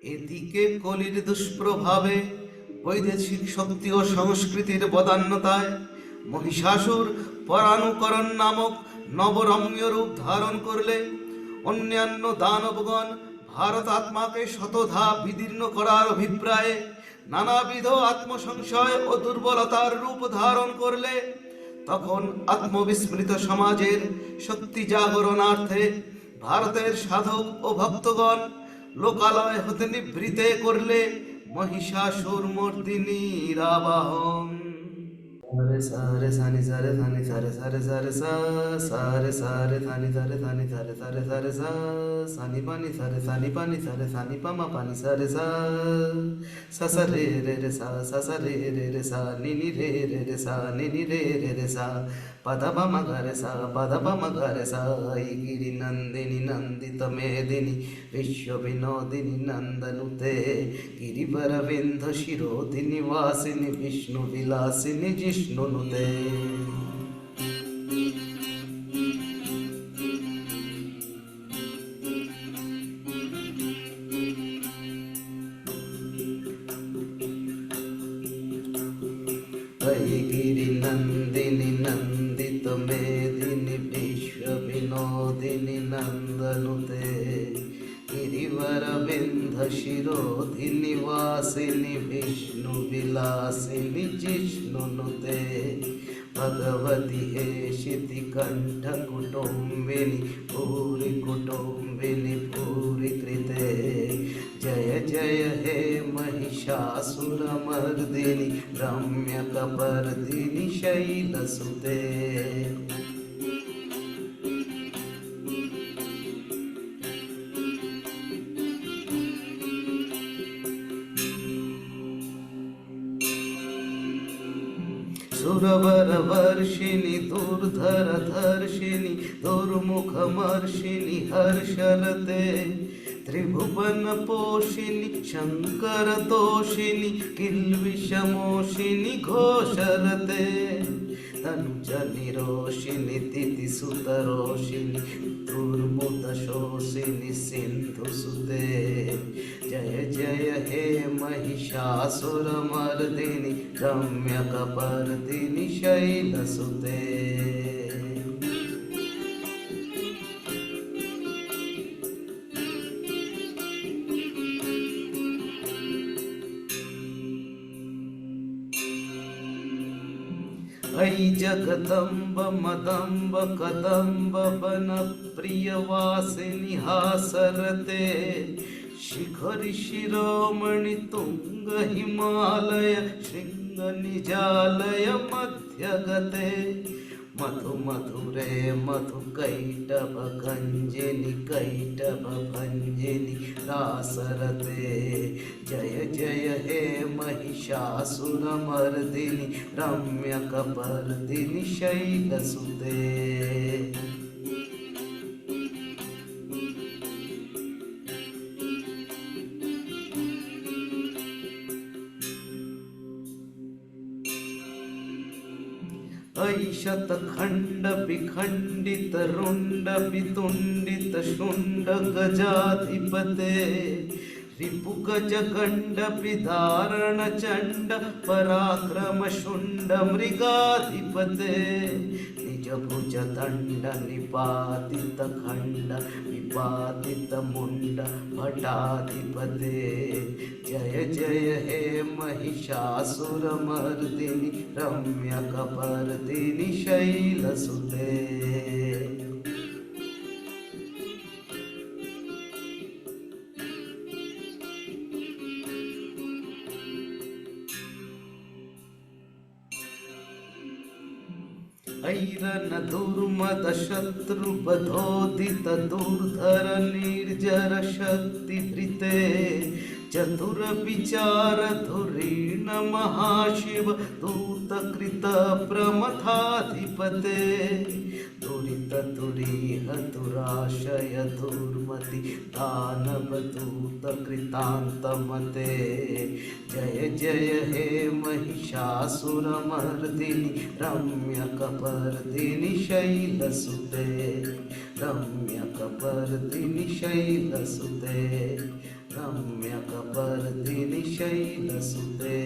এদিকে কলির দুষ্প্রভাবে বৈদেশিক শক্তি ও সংস্কৃতির বদান্যতায় মহিষাসুর পরানুকরণ নামক নবরম্য রূপ ধারণ করলে অন্যান্য দানবগণ ভারত আত্মাকে শতধা বিদীর্ণ করার অভিপ্রায়ে নানাবিধ আত্মসংশয় ও দুর্বলতার রূপ ধারণ করলে তখন আত্মবিস্মৃত সমাজের শক্তি জাগরণার্থে ভারতের সাধক ও ভক্তগণ লোকালয় হতে নিবৃতে করলে মহিষাসুর মর্দিনীর আবাহন। সারে সারে সানি সারে সানি সারে সারে সারে সা সারে সারে সানি সারে সানি সারে সারে সারে সা সানি পানি সারে সানি পানি সারে সানি পামা পানি সারে সা সা রে রে রে সা রে রে রে সা নি নি রে রে রে সা নি নি রে রে রে সা পদ পম গরে সা পদ পম গরে সা গিরি নন্দিনী নন্দিত মেদিনী বিশ্ব বিনোদিনী নন্দনুতে गिरिवर विंध शिरोधिनी वासिनी विष्णु विलासिनी जिष्णुनुते। गिरि नंदिनी नंदित मेदिनी विश्व विनोदिनी नंदनुते गिरिवर विंध शिरोधिनी वासिनी विष्णु विलासिनी जिष्णुनुते भगवती हे शिति कंठ कुटुंबिनी भूरि कुटुंबिनी भूरि कृते जय जय हे महिषासुरमर्दिनी रम्यकपर्दिनी शैलसुते। सुरवर वर्षिणी दुर्धर धर्षिणी दुर्मुखमर्षिणी हर्षरते त्रिभुवन पोषिणी शंकर तोषिणी किल्विषमोषिणी घोषरते तनुज निरोषिणी तिथि सुतरोषिणी दुर्मुदशोषिणी सिंधुसुते जय जय हे महिषासुरमर्दिनी रम्यकपर्दिनी शैलसुते। ऐ जगदम्ब मदम्ब कदम्ब वन प्रियवासिनी हासरते शिखरि शिरोमणि तुंग हिमालय शृंग निजालय मध्यगते मधु मधुरे मधु कैटभ गंजिनी कैटभ भंजिनी रासरते जय जय हे महिषासुरमर्दिनी रम्यकपर्दिनी शैलसुते। ऐशत खंड विखंडित रुंड वितुंडित शुंड गजाधिपते रिपु गज गंड विधारण चंड पराक्रम शुंड मृगाधिपते निज भुज दंड निपातित खंड विपातित मुंड भटाधिपते जय जय हे महिषासुरमर्दिनी रम्यकपर्दिनी शैलसुते। ऐरन दुर्मद शत्रु बधोदित दुर्धर निर्जर शक्ति भृते चतुर विचार धुरीण महाशिव दूत कृत प्रमथाधिपते दुरित दुरीह दुराशय दुर्मति दानव दूत कृतान्तमते जय जय हे महिषासुरमर्दिनी रम्यकपर्दिनी शैलसुते रम्यकपर्दिनी शैलसुते रम्यक शैलसुते